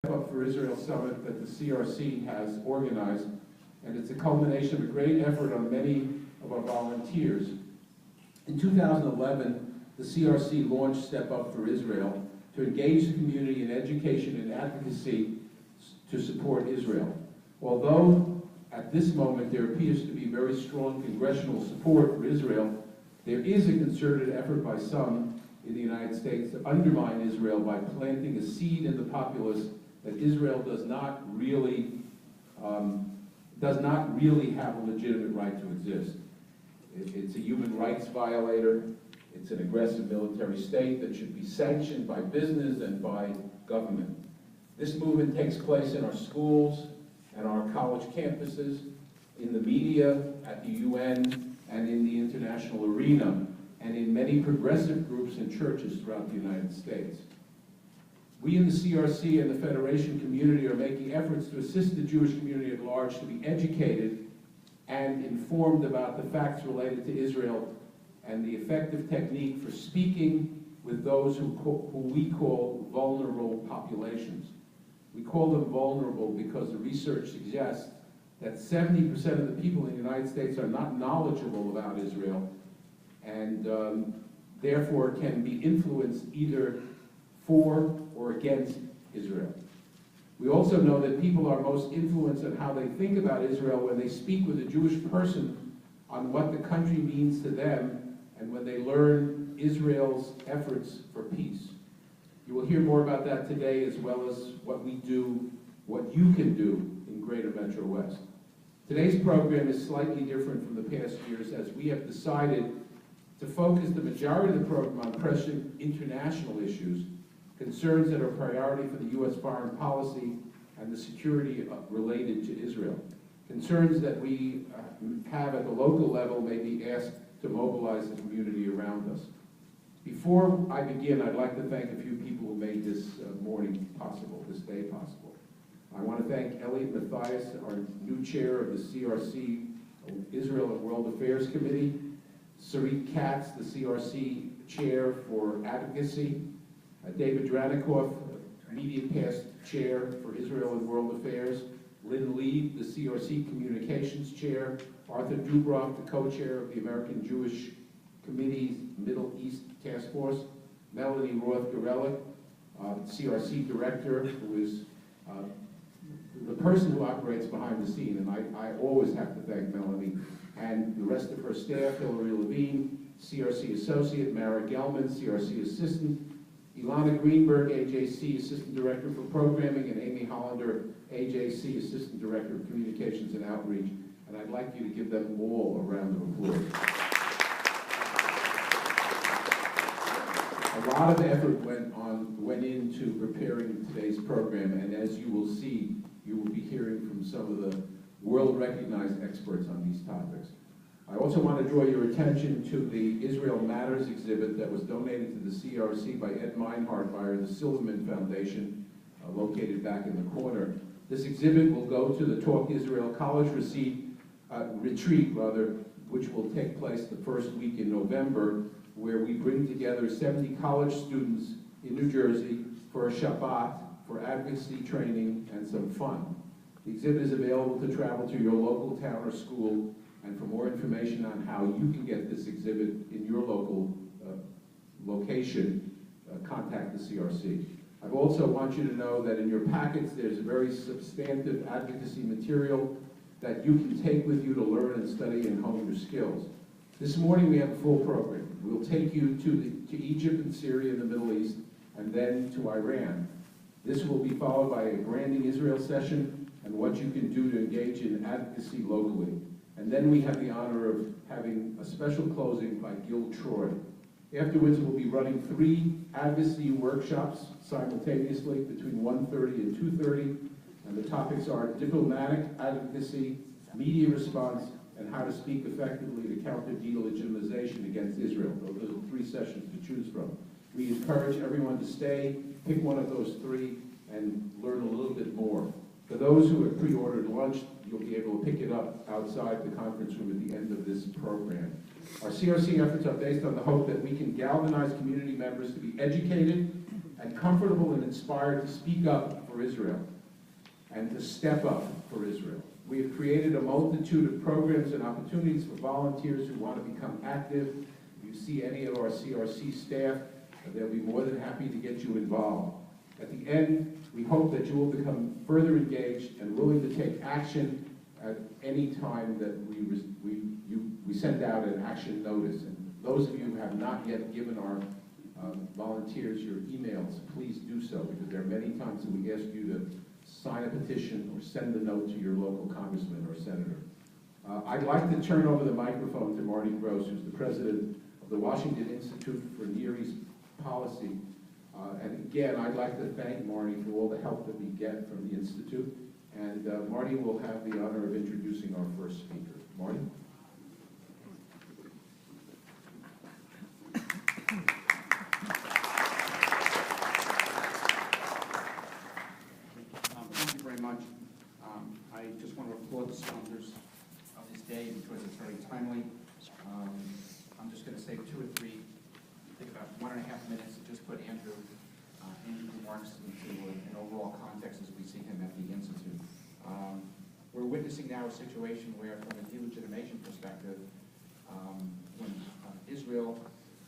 Up for Israel Summit that the CRC has organized, and it's a culmination of a great effort on many of our volunteers. In 2011, the CRC launched Step Up for Israel to engage the community in education and advocacy to support Israel. Although at this moment there appears to be very strong congressional support for Israel, there is a concerted effort by some in the United States to undermine Israel by planting a seed in the populace that Israel does not really have a legitimate right to exist. It's a human rights violator. It's an aggressive military state that should be sanctioned by business and by government. This movement takes place in our schools and our college campuses, in the media, at the UN, and in the international arena, and in many progressive groups and churches throughout the United States. We in the CRC and the Federation community are making efforts to assist the Jewish community at large to be educated and informed about the facts related to Israel and the effective technique for speaking with those who we call vulnerable populations. We call them vulnerable because the research suggests that 70% of the people in the United States are not knowledgeable about Israel and therefore can be influenced either for or against Israel. We also know that people are most influenced on how they think about Israel when they speak with a Jewish person on what the country means to them and when they learn Israel's efforts for peace. You will hear more about that today, as well as what we do, what you can do in Greater MetroWest. Today's program is slightly different from the past years, as we have decided to focus the majority of the program on pressing international issues, concerns that are priority for the U.S. foreign policy and the security related to Israel. Concerns that we have at the local level may be asked to mobilize the community around us. Before I begin, I'd like to thank a few people who made this morning possible, this day possible. I want to thank Elliot Mathias, our new chair of the CRC Israel and World Affairs Committee, Sarit Katz, the CRC chair for Advocacy, David Dranikoff, Media Past Chair for Israel and World Affairs, Lynn Lee, the CRC Communications Chair, Arthur Dubroff, the co-chair of the American Jewish Committee's Middle East Task Force, Melanie Roth-Gorelick, CRC Director, who is the person who operates behind the scene, and I always have to thank Melanie, and the rest of her staff, Hillary Levine, CRC Associate, Mara Gelman, CRC Assistant, Ilana Greenberg, AJC Assistant Director for Programming, and Amy Hollander, AJC Assistant Director of Communications and Outreach. And I'd like you to give them all a round of applause. A lot of effort went into preparing today's program, and as you will see, you will be hearing from some of the world-recognized experts on these topics. I also want to draw your attention to the Israel Matters exhibit that was donated to the CRC by Ed Meinhardt via the Silverman Foundation, located back in the corner. This exhibit will go to the Talk Israel College retreat, which will take place the first week in November, where we bring together 70 college students in New Jersey for a Shabbat, for advocacy training, and some fun. The exhibit is available to travel to your local town or school, and for more information on how you can get this exhibit in your local location, contact the CRC. I also want you to know that in your packets there's a very substantive advocacy material that you can take with you to learn and study and hone your skills. This morning we have a full program. We'll take you to Egypt and Syria in the Middle East, and then to Iran. This will be followed by a branding Israel session and what you can do to engage in advocacy locally. And then we have the honor of having a special closing by Gil Troy. Afterwards, we'll be running 3 advocacy workshops simultaneously between 1:30 and 2:30. And the topics are diplomatic advocacy, media response, and how to speak effectively to counter delegitimization against Israel. Those are the 3 sessions to choose from. We encourage everyone to stay, pick one of those 3, and learn a little bit more. For those who have pre-ordered lunch, you'll be able to pick it up outside the conference room at the end of this program. Our CRC efforts are based on the hope that we can galvanize community members to be educated and comfortable and inspired to speak up for for Israel and to step up for Israel. We have created a multitude of programs and opportunities for volunteers who want to become active. If you see any of our CRC staff, they'll be more than happy to get you involved. At the end, we hope that you will become further engaged and willing to take action at any time that we send out an action notice. And those of you who have not yet given our volunteers your emails, please do so, because there are many times that we ask you to sign a petition or send a note to your local congressman or senator. I'd like to turn over the microphone to Marty Gross, who's the president of the Washington Institute for Near East Policy. And again, I'd like to thank Marty for all the help that we get from the Institute. And Marty will have the honor of introducing our first speaker. Marty? Thank you very much. I just want to applaud the sponsors of this day because it's very timely. I'm just going to say two or three, I think about 1.5 minutes to just put Andrew remarks into an overall context as we see him at the Institute. We're witnessing now a situation where, from a delegitimation perspective, when Israel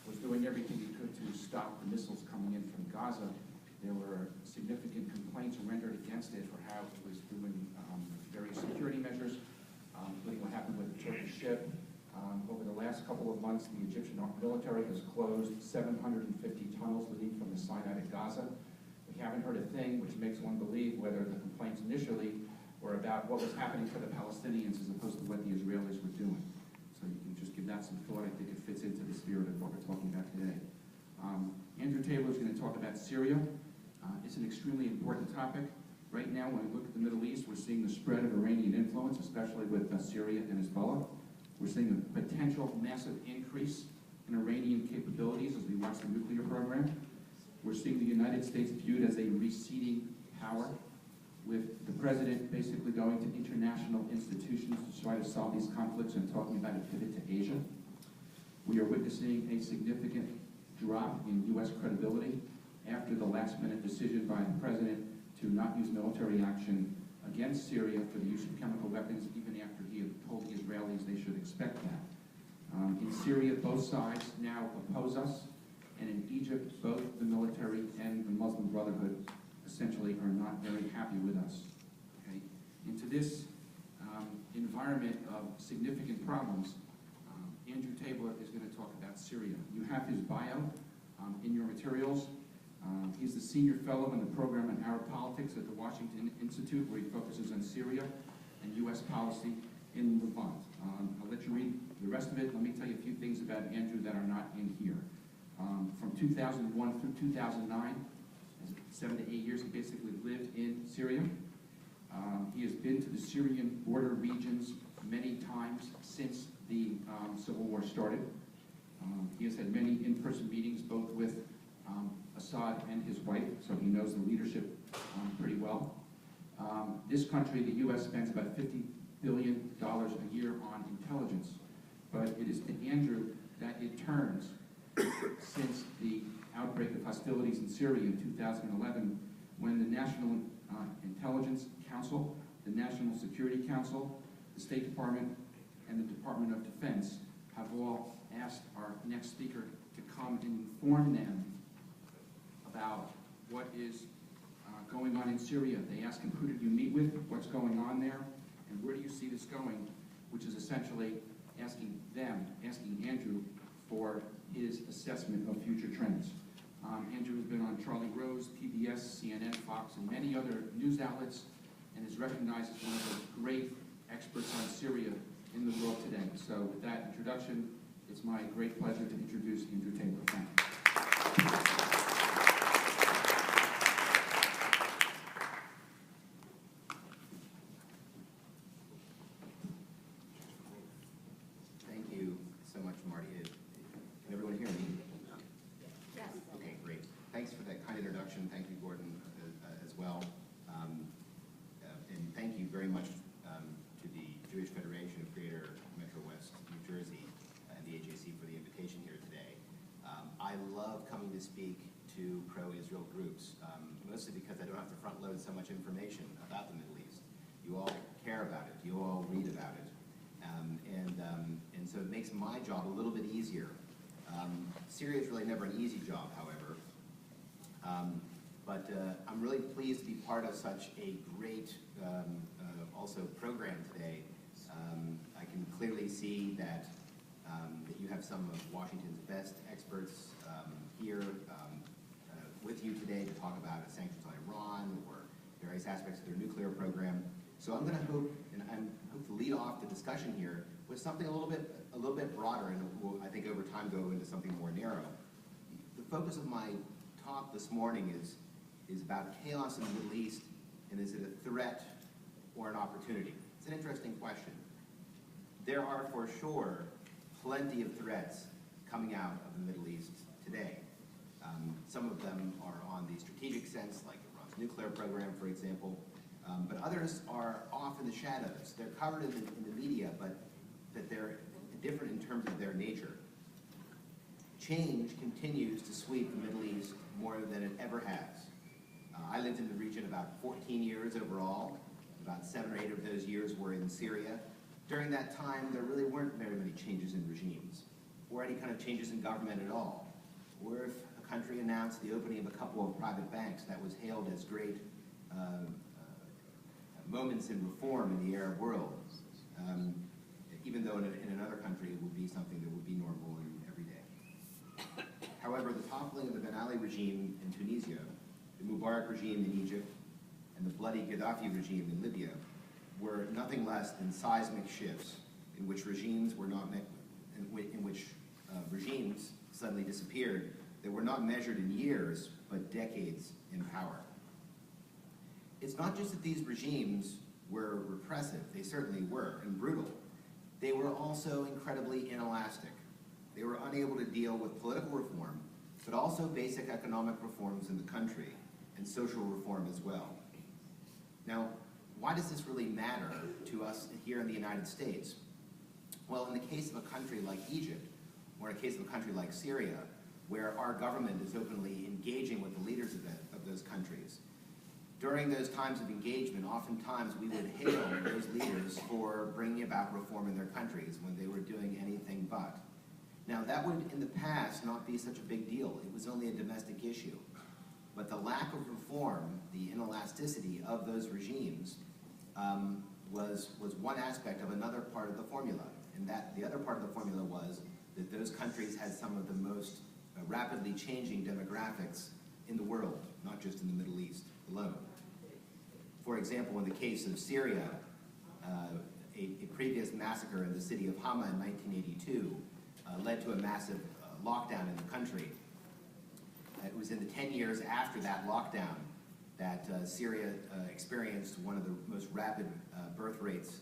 was doing everything it could to stop the missiles coming in from Gaza, there were significant complaints rendered against it for how it was doing various security measures, including what happened with the Turkish ship. Over the last couple of months, the Egyptian military has closed 750 tunnels leading from the Sinai to Gaza. We haven't heard a thing, which makes one believe whether the complaints initially were about what was happening to the Palestinians as opposed to what the Israelis were doing. So you can just give that some thought. I think it fits into the spirit of what we're talking about today. Andrew Taylor is going to talk about Syria. It's an extremely important topic. Right now, when we look at the Middle East, we're seeing the spread of Iranian influence, especially with Syria and Hezbollah. We're seeing a potential massive increase in Iranian capabilities as we watch the nuclear program. We're seeing the United States viewed as a receding power, with the president basically going to international institutions to try to solve these conflicts and talking about a pivot to Asia. We are witnessing a significant drop in U.S. credibility after the last-minute decision by the president to not use military action against Syria for the use of chemical weapons, even after he had told the Israelis they should expect that. In Syria, both sides now oppose us, and in Egypt, both the military and the Muslim Brotherhood essentially are not very happy with us. Okay? Into this environment of significant problems, Andrew Taylor is going to talk about Syria. You have his bio in your materials. He's the senior fellow in the program on Arab politics at the Washington Institute, where he focuses on Syria and U.S. policy in Levant. I'll let you read the rest of it. Let me tell you a few things about Andrew that are not in here. From 2001 through 2009, 7 to 8 years, he basically lived in Syria. He has been to the Syrian border regions many times since the civil war started. He has had many in-person meetings, both with Assad and his wife, so he knows the leadership pretty well. This country, the U.S., spends about $50 billion a year on intelligence, but it is to Andrew that it turns since the outbreak of hostilities in Syria in 2011, when the National Intelligence Council, the National Security Council, the State Department, and the Department of Defense have all asked our next speaker to come and inform them about what is going on in Syria. They ask him, who did you meet with, what's going on there, and where do you see this going, which is essentially asking Andrew for his assessment of future trends. Andrew has been on Charlie Rose, PBS, CNN, Fox, and many other news outlets, and is recognized as one of the great experts on Syria in the world today. So with that introduction, it's my great pleasure to introduce Andrew Taylor. Thank you. Thank you so much, Marty. Can everyone hear me? Yes. Okay, great. Thanks for that kind introduction. Thank you, Gordon, as well. And thank you very much to the Jewish Federation of Greater MetroWest, New Jersey, and the AJC for the invitation here today. I love coming to speak to pro-Israel groups, mostly because I don't have have to front load so much information about the Middle East. You all care about it. You all read about it. And so it makes my job a little bit easier. Syria is really never an easy job, however. But I'm really pleased to be part of such a great also program today. I can clearly see that you have some of Washington's best experts here with you today to talk about sanctions on Iran or various aspects of their nuclear program. So I'm going to hope to lead off the discussion here with something a little bit broader, and we'll, I think over time go into something more narrow. The focus of my talk this morning is about chaos in the Middle East, and is it a threat or an opportunity? It's an interesting question. There are for sure plenty of threats coming out of the Middle East today. Some of them are on the strategic sense, like Iran's nuclear program, for example, but others are off in the shadows. They're covered in the media, but they're different in terms of their nature. Change continues to sweep the Middle East more than it ever has. I lived in the region about 14 years overall. About 7 or 8 of those years were in Syria. During that time, there really weren't very many changes in regimes, or any kind of changes in government at all. Or if a country announced the opening of a couple of private banks, that was hailed as great moments in reform in the Arab world, even though in another country it would be something that would be normal and everyday. However, the toppling of the Ben Ali regime in Tunisia, the Mubarak regime in Egypt, and the bloody Gaddafi regime in Libya were nothing less than seismic shifts in which regimes were not regimes suddenly disappeared that were not measured in years but decades in power. It's not just that these regimes were repressive, they certainly were, and brutal. They were also incredibly inelastic. They were unable to deal with political reform, but also basic economic reforms in the country, and social reform as well. Now, why does this really matter to us here in the United States? Well, in the case of a country like Egypt, or in the case of a country like Syria, where our government is openly engaging with the leaders of those countries, during those times of engagement, oftentimes we would hail those leaders for bringing about reform in their countries when they were doing anything but. Now, that would, in the past, not be such a big deal. It was only a domestic issue. But the lack of reform, the inelasticity of those regimes, was one aspect of another part of the formula. And that the other part of the formula was that those countries had some of the most rapidly changing demographics in the world, not just in the Middle East alone. For example, in the case of Syria, a previous massacre in the city of Hama in 1982 led to a massive lockdown in the country. It was in the 10 years after that lockdown that Syria experienced one of the most rapid birth rates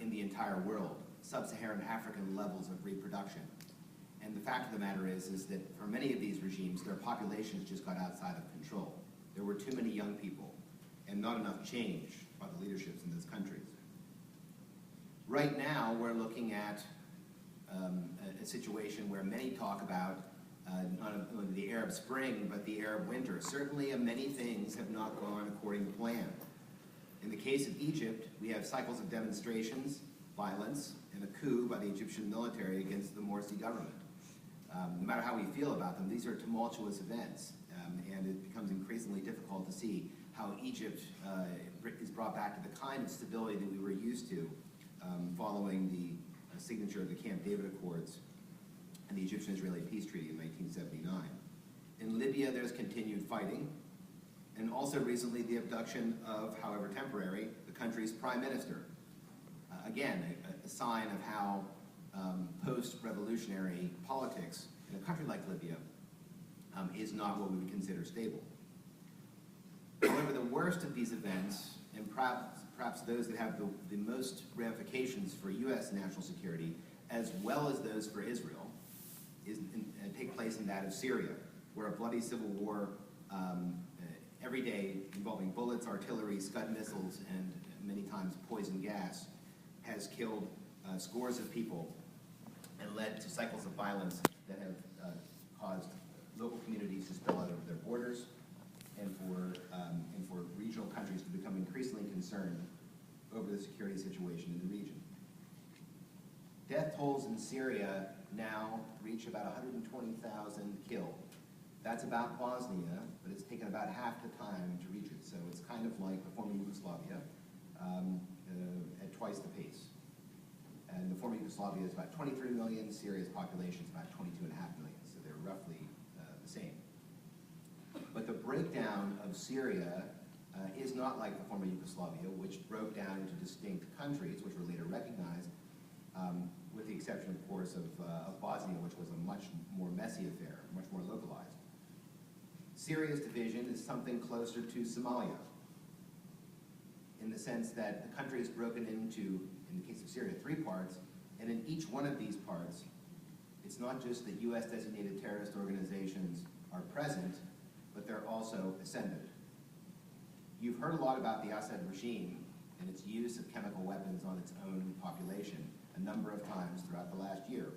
in the entire world, sub-Saharan African levels of reproduction. And the fact of the matter is that for many of these regimes, their populations just got outside of control. There were too many young people and not enough change by the leaderships in those countries. Right now, we're looking at a situation where many talk about not only the Arab Spring, but the Arab winter. Certainly, many things have not gone according to plan. In the case of Egypt, we have cycles of demonstrations, violence, and a coup by the Egyptian military against the Morsi government. No matter how we feel about them, these are tumultuous events, and it becomes increasingly difficult to see how Egypt is brought back to the kind of stability that we were used to following the signature of the Camp David Accords and the Egyptian-Israeli Peace Treaty in 1979. In Libya, there's continued fighting, and also recently the abduction of, however temporary, the country's prime minister. Again, a sign of how post-revolutionary politics in a country like Libya is not what we would consider stable. However, the worst of these events, and perhaps those that have the most ramifications for U.S. national security, as well as those for Israel, take place in that of Syria, where a bloody civil war every day involving bullets, artillery, Scud missiles, and many times poison gas has killed scores of people and led to cycles of violence that have caused local communities to spill out over their borders and for regional countries to become increasingly concerned over the security situation in the region. Death tolls in Syria now reach about 120,000 killed. That's about Bosnia, but it's taken about half the time to reach it. So it's kind of like the former Yugoslavia at twice the pace. And the former Yugoslavia is about 23 million, Syria's population is about 22.5 million, so they're roughly the same. But the breakdown of Syria is not like the former Yugoslavia, which broke down into distinct countries, which were later recognized, with the exception, of course, of Bosnia, which was a much more messy affair, much more localized. Syria's division is something closer to Somalia, in the sense that the country is broken into, in the case of Syria, 3 parts, and in each one of these parts, it's not just that US-designated terrorist organizations are present, but they're also ascendant. You've heard a lot about the Assad regime and its use of chemical weapons on its own population a number of times throughout the last year,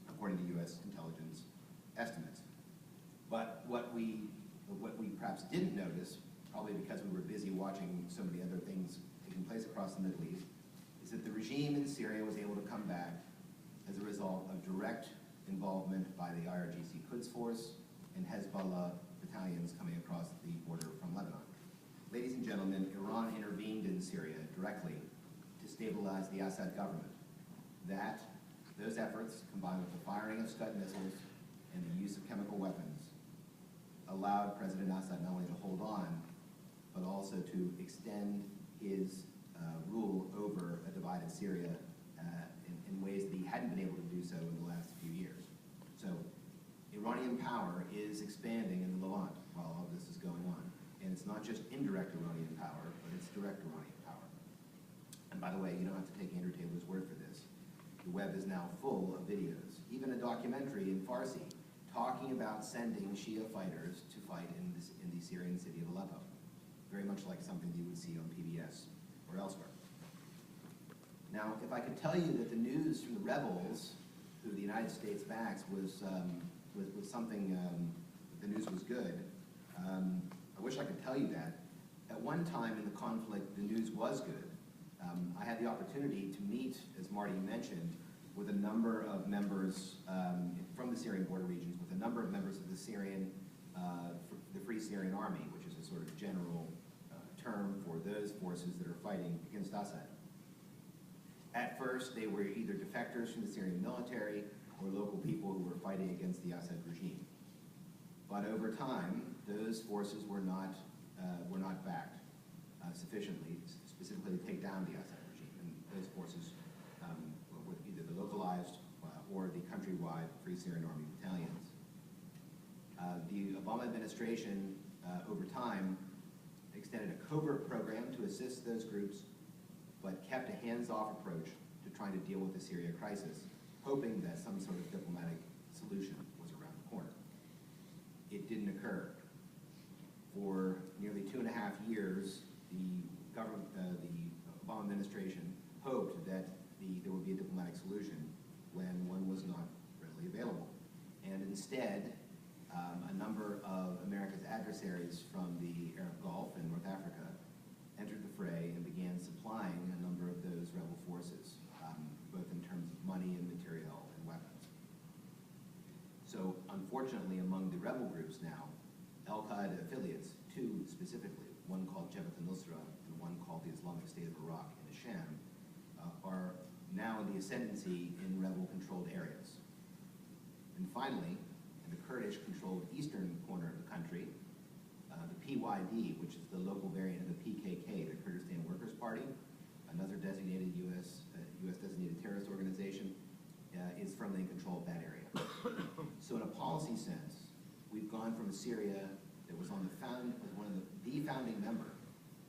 according to US intelligence estimates. But what we perhaps didn't notice, probably because we were busy watching so many other things taking place across the Middle East, is that the regime in Syria was able to come back as a result of direct involvement by the IRGC Quds Force and Hezbollah battalions coming across the border from Lebanon. Ladies and gentlemen, Iran intervened in Syria directly to stabilize the Assad government. Those efforts, combined with the firing of Scud missiles and the use of chemical weapons, allowed President Assad not only to hold on, but also to extend his rule over a divided Syria in ways that he hadn't been able to do so in the last few years. So Iranian power is expanding in the Levant while all of this is going on. And it's not just indirect Iranian power, but it's direct Iranian power. And by the way, you don't have to take Andrew Taylor's word for this. The web is now full of videos, even a documentary in Farsi, talking about sending Shia fighters to fight in the Syrian city of Aleppo. Very much like something you would see on PBS or elsewhere. Now, if I could tell you that the news from the rebels, who the United States backs, was something, the news was good, I wish I could tell you that. At one time in the conflict, the news was good. I had the opportunity to meet, as Marty mentioned, with a number of members from the Syrian border regions, with a number of members of the Free Syrian Army, which is a sort of general term for those forces that are fighting against Assad. At first, they were either defectors from the Syrian military or local people who were fighting against the Assad regime. But over time, those forces were not backed sufficiently, specifically to take down the Assad regime. And those forces were either the localized or the countrywide Free Syrian Army battalions. The Obama administration, over time, extended a covert program to assist those groups, but kept a hands-off approach to trying to deal with the Syria crisis, hoping that some sort of diplomatic solution was around the corner. It didn't occur. For nearly 2.5 years, the Obama administration hoped that there would be a diplomatic solution when one was not readily available. And instead, a number of America's adversaries from the Arab Gulf and North Africa entered the fray and began supplying a number of those rebel forces, both in terms of money and material and weapons. So unfortunately, among the rebel groups now, Al-Qaeda affiliates, 2 specifically, one called Jabhat al-Nusra and one called the Islamic State of Iraq in the Sham, are now in the ascendancy in rebel-controlled areas. And finally, in the Kurdish-controlled eastern corner of the country, the PYD, which is the local variant of the PKK, the Kurdistan Workers' Party, another designated US-designated terrorist organization, is firmly in control of that area. So in a policy sense, we've gone from a Syria that was one of the founding member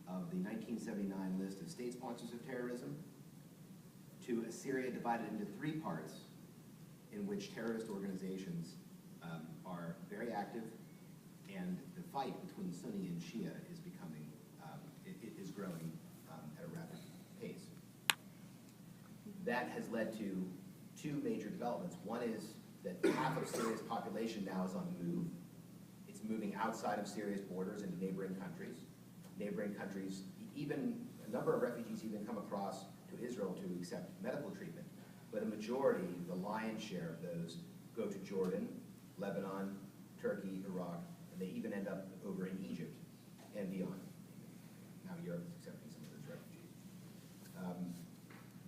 of the 1979 list of state sponsors of terrorism, to a Syria divided into 3 parts, in which terrorist organizations are very active, and the fight between Sunni and Shia is becoming, is growing at a rapid pace. That has led to 2 major developments. One is that half of Syria's population now is on the move. It's It's moving outside of Syria's borders into neighboring countries. Neighboring countries, even a number of refugees even come across to Israel to accept medical treatment. But a majority, the lion's share of those, go to Jordan, Lebanon, Turkey, Iraq, and they even end up over in Egypt and beyond. Now Europe is accepting some of those refugees.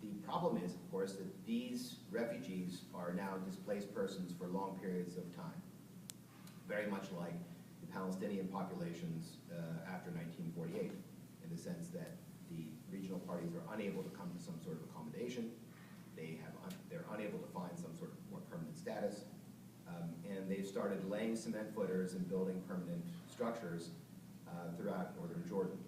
The problem is, of course, that these refugees are now displaced persons for long periods of time, very much like the Palestinian populations after 1948, in the sense that the regional parties are unable to come to some sort of accommodation. They're unable to find some sort of more permanent status, and they've started laying cement footers and building permanent structures throughout northern Jordan.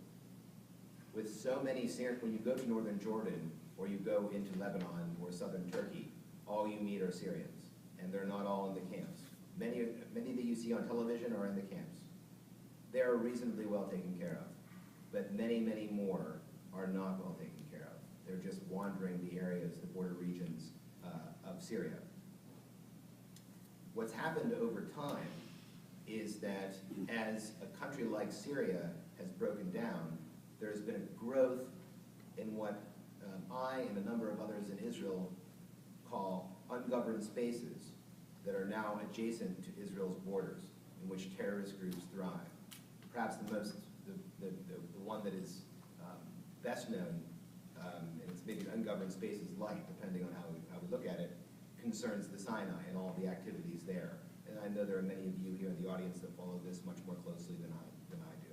With so many Syrians, when you go to northern Jordan or you go into Lebanon or southern Turkey, all you meet are Syrians, and they're not all in the camps. Many that you see on television are in the camps. They're reasonably well taken care of, but many, many more are not well taken care of. They're just wandering the areas, the border regions of Syria. What's happened over time is that as a country like Syria has broken down, there's been a growth in what I and a number of others in Israel call ungoverned spaces that are now adjacent to Israel's borders, in which terrorist groups thrive. Perhaps the one that is best known, and it's maybe ungoverned spaces light, depending on how we look at it, concerns the Sinai and all the activities there. And I know there are many of you here in the audience that follow this much more closely than I do.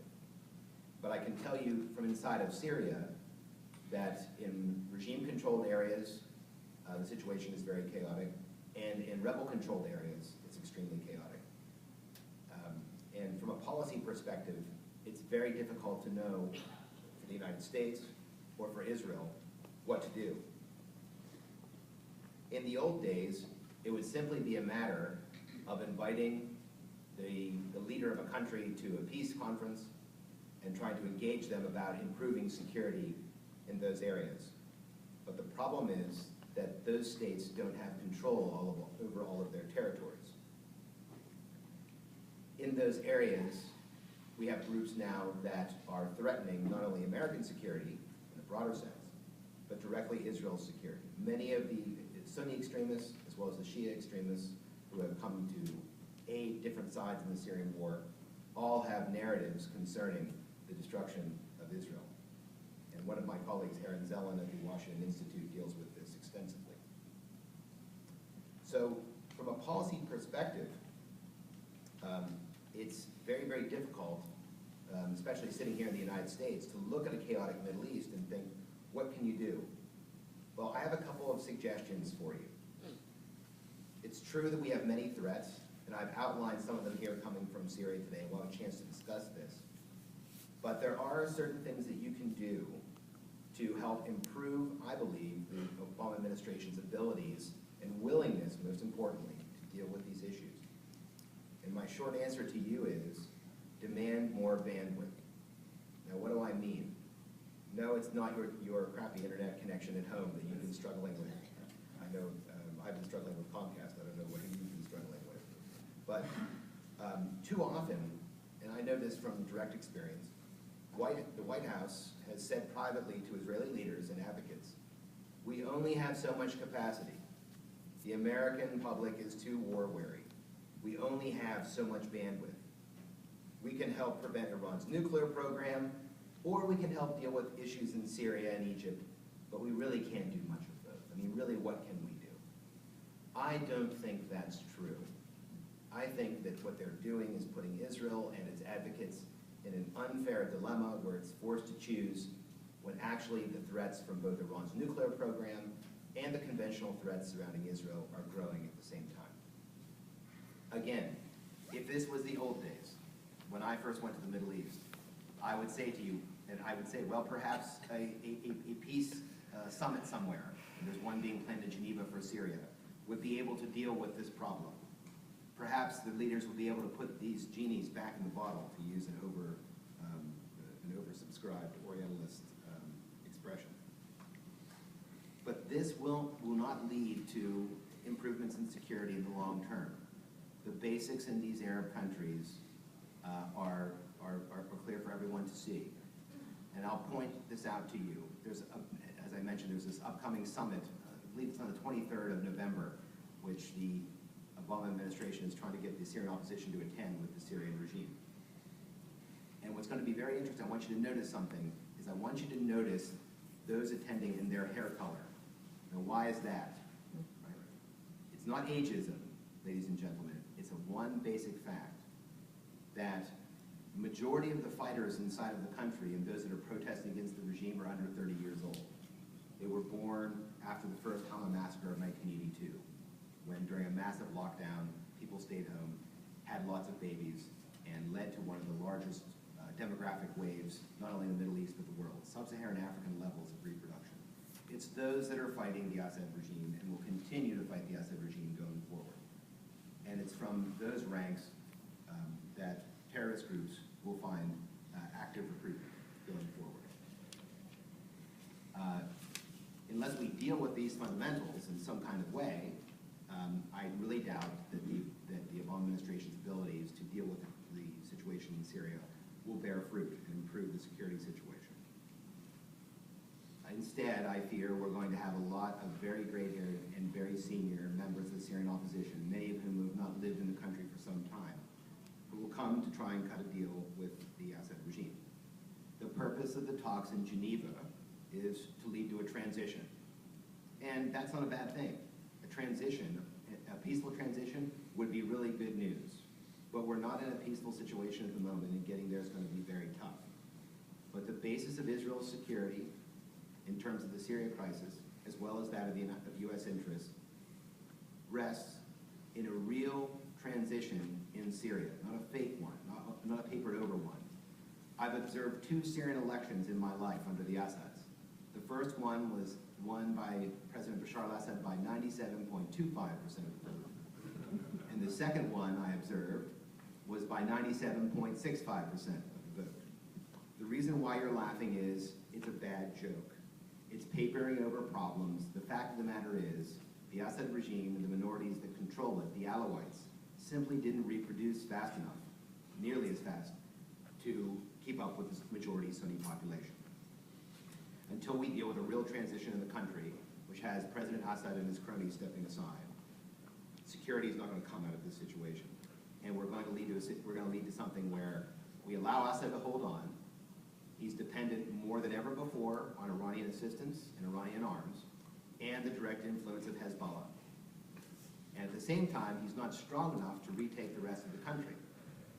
But I can tell you from inside of Syria that in regime-controlled areas, the situation is very chaotic, and in rebel-controlled areas, it's extremely chaotic. And from a policy perspective, it's very difficult to know for the United States or for Israel what to do. In the old days, it would simply be a matter of inviting the leader of a country to a peace conference and trying to engage them about improving security in those areas. But the problem is that those states don't have control over all of their territories. In those areas, we have groups now that are threatening not only American security in a broader sense, but directly Israel's security. Many of the Sunni extremists, as well as the Shia extremists who have come to aid different sides in the Syrian war, all have narratives concerning the destruction of Israel. And one of my colleagues, Aaron Zellin at the Washington Institute, deals with this extensively. So from a policy perspective, it's very, very difficult, especially sitting here in the United States, to look at a chaotic Middle East and think, what can you do? Well, I have a couple of suggestions for you. It's true that we have many threats, and I've outlined some of them here coming from Syria today. We'll have a chance to discuss this. But there are certain things that you can do to help improve, I believe, the Obama administration's abilities and willingness, most importantly, to deal with these issues. And my short answer to you is demand more bandwidth. Now, what do I mean? No, it's not your crappy internet connection at home that you've been struggling with. I know I've been struggling with Comcast. I don't know what you've been struggling with. But too often, and I know this from direct experience, the White House has said privately to Israeli leaders and advocates, we only have so much capacity. The American public is too war-weary. We only have so much bandwidth. We can help prevent Iran's nuclear program, or we can help deal with issues in Syria and Egypt, but we really can't do much of both. I mean, really, what can we do? I don't think that's true. I think that what they're doing is putting Israel and its advocates in an unfair dilemma where it's forced to choose when actually the threats from both Iran's nuclear program and the conventional threats surrounding Israel are growing at the same time. Again, if this was the old days, when I first went to the Middle East, I would say to you, and I would say, well, perhaps a peace summit somewhere, and there's one being planned in Geneva for Syria, would be able to deal with this problem. Perhaps the leaders would be able to put these genies back in the bottle, to use an oversubscribed Orientalist expression. But this will not lead to improvements in security in the long term. The basics in these Arab countries are clear for everyone to see. And I'll point this out to you. As I mentioned, there's this upcoming summit, I believe it's on the 23rd of November, which the Obama administration is trying to get the Syrian opposition to attend with the Syrian regime. And what's going to be very interesting, I want you to notice something, is I want you to notice those attending in their hair color. Now, why is that? Right? It's not ageism, ladies and gentlemen. It's a one basic fact that the majority of the fighters inside of the country and those that are protesting against the regime are under 30 years old. They were born after the first Haas massacre of 1982, when during a massive lockdown, people stayed home, had lots of babies, and led to one of the largest demographic waves, not only in the Middle East, but the world, sub-Saharan African levels of reproduction. It's those that are fighting the Assad regime and will continue to fight the Assad regime going forward. And it's from those ranks that terrorist groups will find active recruitment going forward. Unless we deal with these fundamentals in some kind of way, I really doubt that the Obama administration's abilities to deal with the situation in Syria will bear fruit and improve the security situation. Instead, I fear we're going to have a lot of very gray-haired and very senior members of the Syrian opposition, many of whom have not lived in the country for some time, who will come to try and cut a deal with the Assad regime. The purpose of the talks in Geneva is to lead to a transition. And that's not a bad thing. A transition, a peaceful transition, would be really good news. But we're not in a peaceful situation at the moment, and getting there is going to be very tough. But the basis of Israel's security, in terms of the Syria crisis, as well as that of U.S. interests, rests in a real transition in Syria, not a fake one, not a papered over one. I've observed 2 Syrian elections in my life under the Assads. The first one was won by President Bashar al-Assad by 97.25% of the vote. And the second one I observed was by 97.65% of the vote. The reason why you're laughing is it's a bad joke. It's papering over problems. The fact of the matter is the Assad regime and the minorities that control it, the Alawites, simply didn't reproduce fast enough, nearly as fast, to keep up with the majority Sunni population. Until we deal with a real transition in the country, which has President Assad and his cronies stepping aside, security is not going to come out of this situation. And we're going to lead to something where we allow Assad to hold on. He's dependent more than ever before on Iranian assistance and Iranian arms and the direct influence of Hezbollah. And at the same time, he's not strong enough to retake the rest of the country.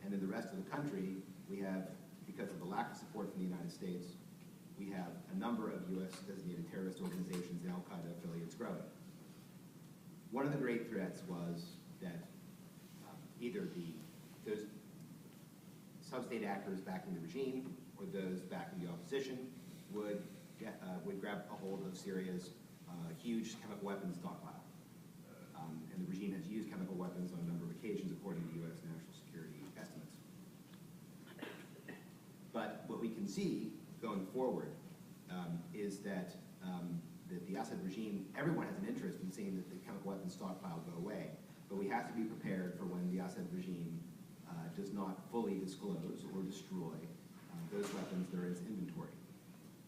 And in the rest of the country, we have, because of the lack of support from the United States, we have a number of U.S. designated terrorist organizations and al-Qaeda affiliates growing. One of the great threats was that either those sub-state actors backing the regime or those backing the opposition would grab a hold of Syria's huge chemical weapons stockpile. And the regime has used chemical weapons on a number of occasions according to U.S. national security estimates. But what we can see going forward is that the Assad regime, everyone has an interest in seeing that the chemical weapons stockpile go away, but we have to be prepared for when the Assad regime does not fully disclose or destroy those weapons that are in its inventory.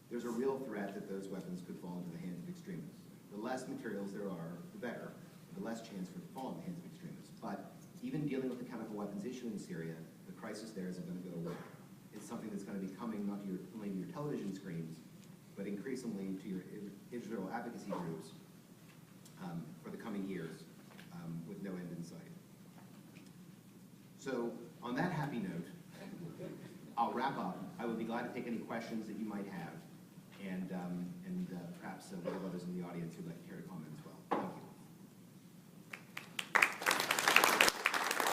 There's a real threat that those weapons could fall into the hands of extremists. The less materials there are, the better, the less chance for it to fall in the hands of extremists. But even dealing with the chemical weapons issue in Syria, the crisis there isn't going to go away. It's something that's going to be coming not only to your television screens, but increasingly to your Israel advocacy groups for the coming years with no end in sight. So on that happy note, I'll wrap up. I would be glad to take any questions that you might have, and perhaps we have others in the audience who'd like to care to comment as well.